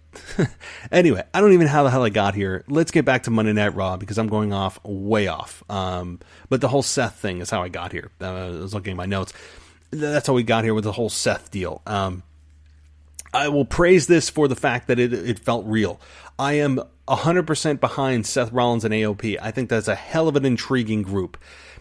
anyway, I don't even know how the hell I got here. Let's get back to Monday Night Raw because I'm going way off. But the whole Seth thing is how I got here. I was looking at my notes. That's how we got here with the whole Seth deal. I will praise this for the fact that it felt real. I am 100% behind Seth Rollins and AOP. I think that's a hell of an intriguing group.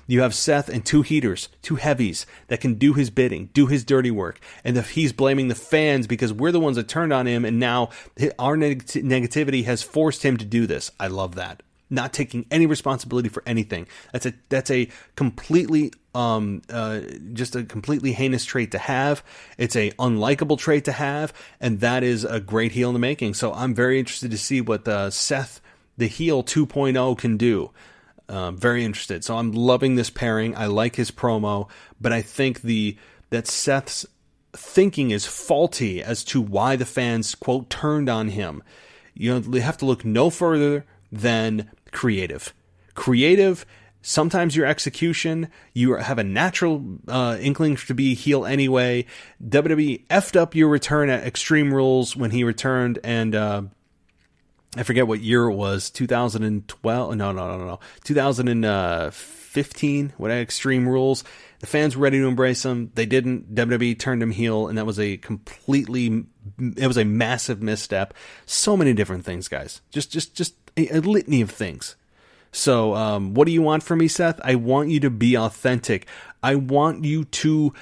You have Seth and two heaters, two heavies that can do his bidding, do his dirty work. And if he's blaming the fans because we're the ones that turned on him and now our negativity has forced him to do this. I love that. Not taking any responsibility for anything. That's a completely just a completely heinous trait to have. It's a unlikable trait to have, and that is a great heel in the making. So I'm very interested to see what Seth, the heel 2.0, can do. Very interested. So I'm loving this pairing. I like his promo, but I think that Seth's thinking is faulty as to why the fans, quote, turned on him. You have to look no further than creative Sometimes your execution, you have a natural inkling to be heel anyway. WWE effed up your return at Extreme Rules when he returned, and I forget what year it was, 2012, no, 2015, when I had Extreme Rules. The fans were ready to embrace him. They didn't. WWE turned him heel, and that was it was a massive misstep. So many different things, guys. Just a litany of things. So, what do you want from me, Seth? I want you to be authentic. I want you to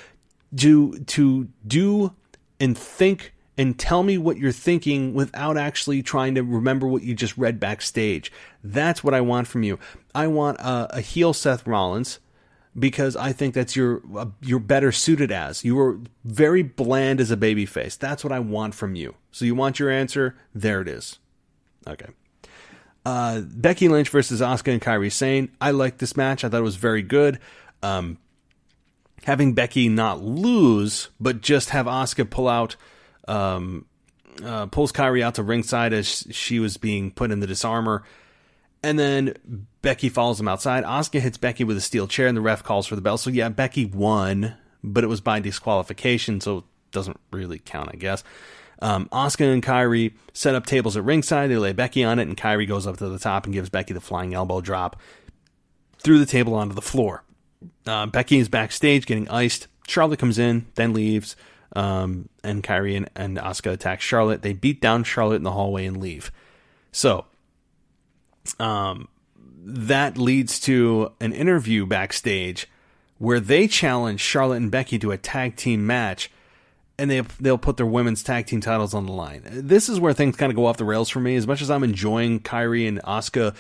do and think and tell me what you're thinking without actually trying to remember what you just read backstage. That's what I want from you. I want a heel Seth Rollins, because I think that's you're better suited as. You were very bland as a babyface. That's what I want from you. So you want your answer? There it is. Okay. Becky Lynch versus Asuka and Kairi Sane. I liked this match. I thought it was very good. Having Becky not lose, but just have Asuka pulls Kairi out to ringside as she was being put in the disarmor. And then Becky follows him outside. Asuka hits Becky with a steel chair, and the ref calls for the bell. So yeah, Becky won, but it was by disqualification, so it doesn't really count, I guess. Asuka and Kairi set up tables at ringside. They lay Becky on it, and Kairi goes up to the top and gives Becky the flying elbow drop through the table onto the floor. Becky is backstage getting iced. Charlotte comes in, then leaves, and Kairi and Asuka attack Charlotte. They beat down Charlotte in the hallway and leave. So that leads to an interview backstage where they challenge Charlotte and Becky to a tag team match, and they'll put their women's tag team titles on the line. This is where things kind of go off the rails for me. As much as I'm enjoying Kairi and Asuka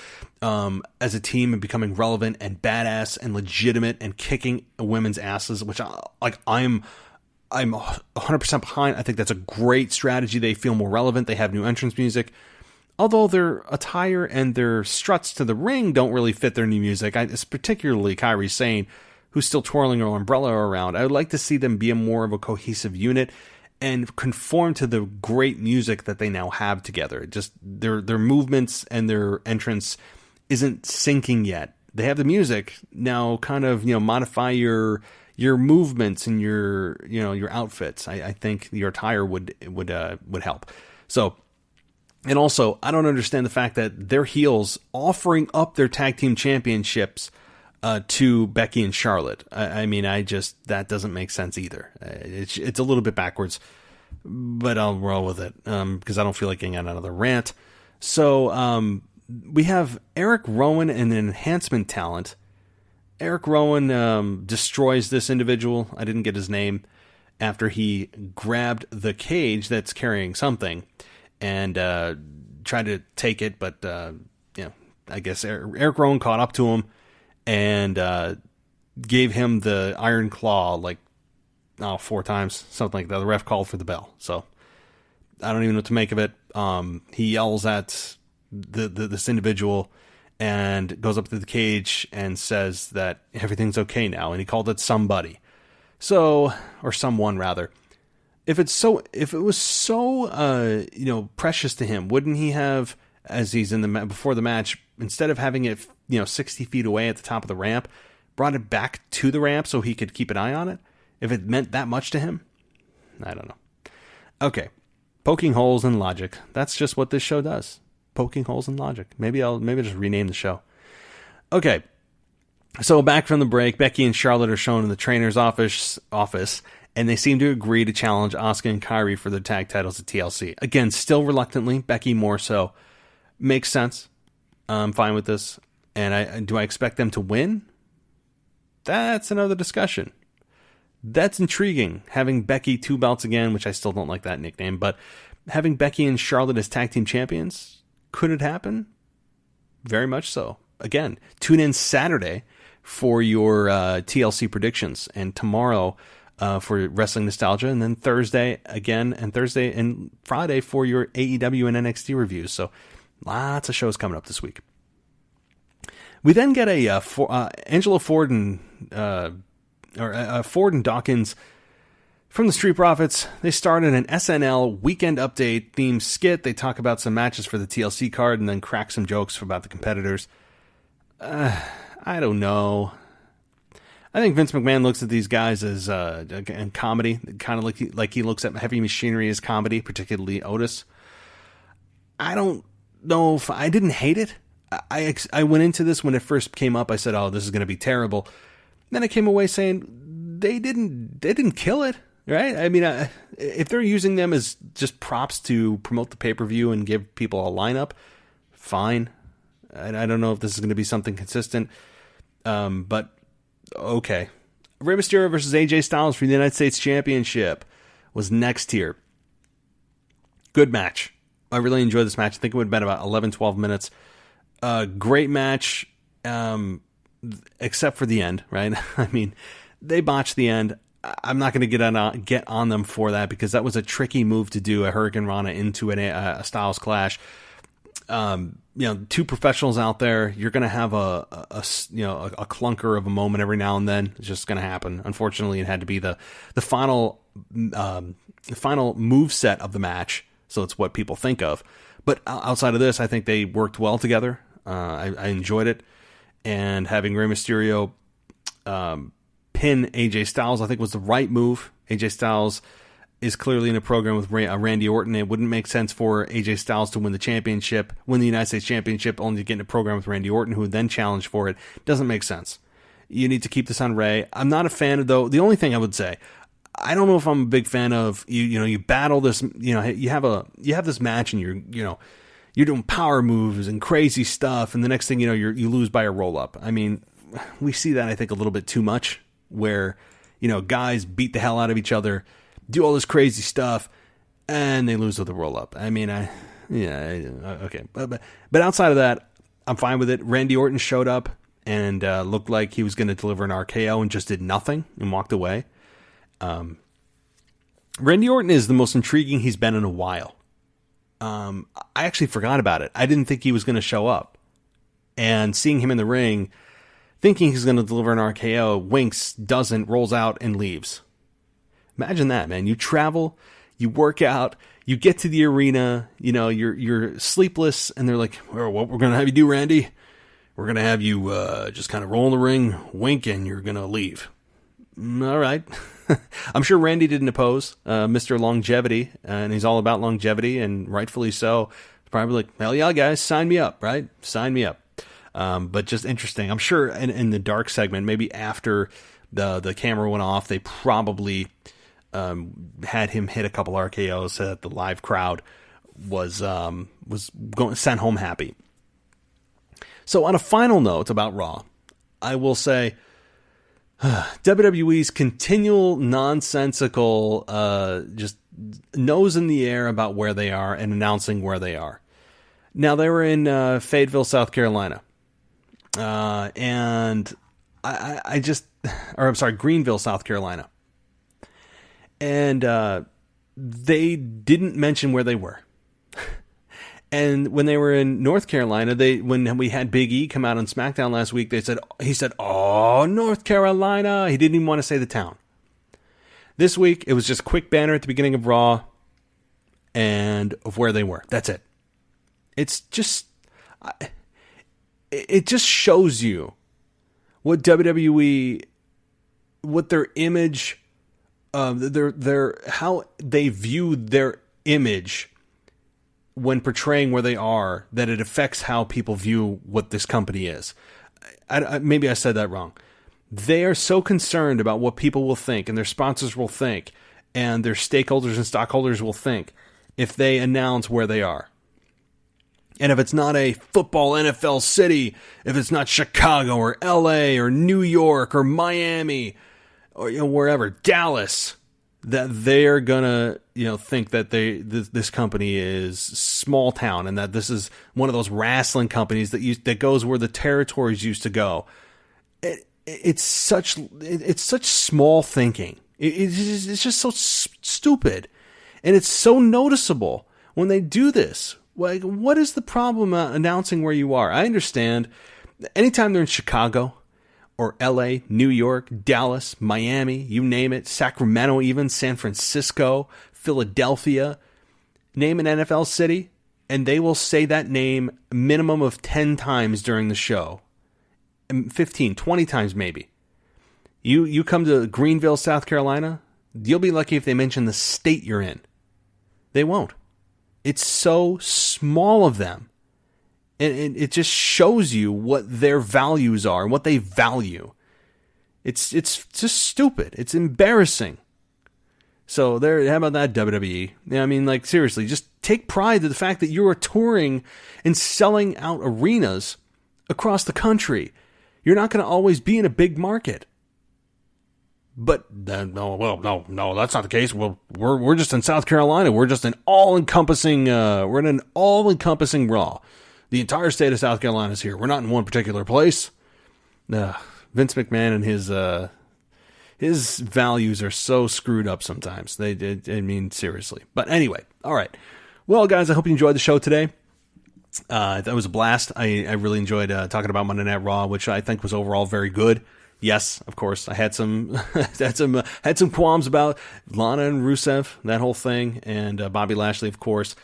as a team and becoming relevant and badass and legitimate and kicking women's asses, which I'm 100% behind. I think that's a great strategy. They feel more relevant. They have new entrance music. Although their attire and their struts to the ring don't really fit their new music, it's particularly Kairi Sane, who's still twirling her umbrella around. I would like to see them be more of a cohesive unit and conform to the great music that they now have together. Just their movements and their entrance isn't syncing yet. They have the music now. Kind of modify your movements and your outfits. I think your attire would help. So. And also, I don't understand the fact that they're heels offering up their tag team championships to Becky and Charlotte. I mean, that doesn't make sense either. It's a little bit backwards, but I'll roll with it because I don't feel like getting on another rant. So we have Eric Rowan and an enhancement talent. Eric Rowan destroys this individual. I didn't get his name after he grabbed the cage that's carrying something and tried to take it, but I guess Eric Rowan caught up to him and gave him the iron claw 4 times, something like that. The ref called for the bell, so I don't even know what to make of it. He yells at this individual and goes up to the cage and says that everything's okay now, and he called it somebody, or someone rather. If it was so precious to him, wouldn't he have, as he's in before the match, instead of having it 60 feet away at the top of the ramp, brought it back to the ramp so he could keep an eye on it? If it meant that much to him, I don't know. Okay, poking holes in logic. That's just what this show does. Poking holes in logic. Maybe I'll just rename the show. Okay, so back from the break, Becky and Charlotte are shown in the trainer's office. And they seem to agree to challenge Asuka and Kairi for their tag titles at TLC. Again, still reluctantly, Becky more so. Makes sense. I'm fine with this. And do I expect them to win? That's another discussion. That's intriguing. Having Becky 2 belts again, which I still don't like that nickname, but having Becky and Charlotte as tag team champions, could it happen? Very much so. Again, tune in Saturday for your TLC predictions, and tomorrow for Wrestling Nostalgia, and then Thursday and Friday for your AEW and NXT reviews. So lots of shows coming up this week. We then get Angela Ford and Ford and Dawkins from the Street Profits. They started an SNL Weekend Update themed skit. They talk about some matches for the TLC card and then crack some jokes about the competitors. I don't know. I think Vince McMahon looks at these guys as in comedy, kind of like he looks at Heavy Machinery as comedy, particularly Otis. I don't know if I didn't hate it. I went into this when it first came up. I said, "Oh, this is going to be terrible." Then I came away saying they didn't kill it, right? I mean, if they're using them as just props to promote the pay-per-view and give people a lineup, fine. I don't know if this is going to be something consistent, but okay. Rey Mysterio versus AJ Styles for the United States Championship was next here. Good match. I really enjoyed this match. I think it would have been about 11, 12 minutes. Great match, except for the end, right? I mean, they botched the end. I'm not going to get on them for that because that was a tricky move to do, a Hurricane Rana into a Styles Clash. Two professionals out there, you're going to have a clunker of a moment every now and then. It's just going to happen. Unfortunately, it had to be the final move set of the match. So it's what people think of. But outside of this, I think they worked well together. I enjoyed it. And having Rey Mysterio pin AJ Styles, I think was the right move. AJ Styles is clearly in a program with Randy Orton. It wouldn't make sense for AJ Styles to win the United States Championship, only to get in a program with Randy Orton, who would then challenge for it. Doesn't make sense. You need to keep this on Rey. I'm not a fan of, though. The only thing I would say, I don't know if I'm a big fan of you battle this. You have this match and you're doing power moves and crazy stuff, and the next thing you know, you lose by a roll up. I mean, we see that I think a little bit too much, where guys beat the hell out of each other, do all this crazy stuff, and they lose with a roll up. I mean, okay, but outside of that, I'm fine with it. Randy Orton showed up and looked like he was going to deliver an RKO and just did nothing and walked away. Randy Orton is the most intriguing he's been in a while. I actually forgot about it. I didn't think he was going to show up, and seeing him in the ring, thinking he's going to deliver an RKO, winks, doesn't, rolls out, and leaves. Imagine that, man. You travel, you work out, you get to the arena, you're sleepless, and they're like, well, what we're going to have you do, Randy? We're going to have you just kind of roll in the ring, wink, and you're going to leave. All right. I'm sure Randy didn't oppose Mr. Longevity, and he's all about longevity, and rightfully so. Probably like, hell yeah, guys, sign me up, right? Sign me up. But just interesting. I'm sure in the dark segment, maybe after the camera went off, they probably had him hit a couple RKOs so that the live crowd was going sent home happy. So on a final note about Raw, I will say WWE's continual nonsensical just nose in the air about where they are and announcing where they are. Now, they were in Fayetteville, South Carolina. And Greenville, South Carolina. And they didn't mention where they were. And when they were in North Carolina, when we had Big E come out on SmackDown last week, he said, "Oh, North Carolina." He didn't even want to say the town. This week, it was just a quick banner at the beginning of Raw and of where they were. That's it. It's just, it just shows you what WWE, what their image, their how they view their image when portraying where they are, that it affects how people view what this company is. Maybe I said that wrong. They are so concerned about what people will think and their sponsors will think and their stakeholders and stockholders will think if they announce where they are. And if it's not a football NFL city, if it's not Chicago or LA or New York or Miami or wherever, Dallas, that they're gonna think that this company is small town and that this is one of those wrestling companies that goes where the territories used to go. It's such small thinking. It's just so stupid, and it's so noticeable when they do this. Like, what is the problem announcing where you are? I understand anytime they're in Chicago or LA, New York, Dallas, Miami, you name it, Sacramento even, San Francisco, Philadelphia, name an NFL city, and they will say that name a minimum of 10 times during the show. 15, 20 times maybe. You come to Greenville, South Carolina, you'll be lucky if they mention the state you're in. They won't. It's so small of them. And it just shows you what their values are and what they value. It's just stupid. It's embarrassing. So how about that, WWE? I mean, like, seriously, just take pride in the fact that you are touring and selling out arenas across the country. You're not going to always be in a big market. But no, that's not the case. Well, we're just in South Carolina. We're just an all-encompassing. We're in an all-encompassing Raw. The entire state of South Carolina is here. We're not in one particular place. Vince McMahon and his values are so screwed up sometimes. I mean, seriously. But anyway, all right. Well, guys, I hope you enjoyed the show today. That was a blast. I really enjoyed talking about Monday Night Raw, which I think was overall very good. Yes, of course, I had some had some qualms about Lana and Rusev, that whole thing, and Bobby Lashley, of course,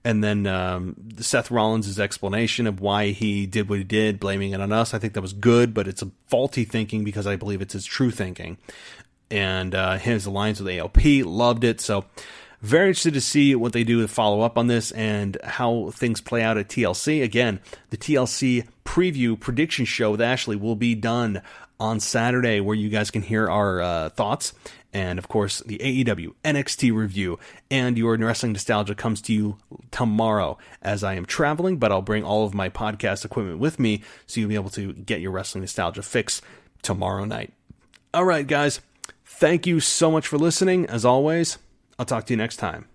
and then Seth Rollins' explanation of why he did what he did, blaming it on us. I think that was good, but it's a faulty thinking because I believe it's his true thinking. And his alliance with AOP, loved it. So very interested to see what they do to follow up on this and how things play out at TLC. Again, the TLC preview prediction show with Ashley will be done on Saturday, where you guys can hear our thoughts. And, of course, the AEW NXT review and your Wrestling Nostalgia comes to you tomorrow as I am traveling, but I'll bring all of my podcast equipment with me so you'll be able to get your Wrestling Nostalgia fix tomorrow night. All right, guys. Thank you so much for listening. As always, I'll talk to you next time.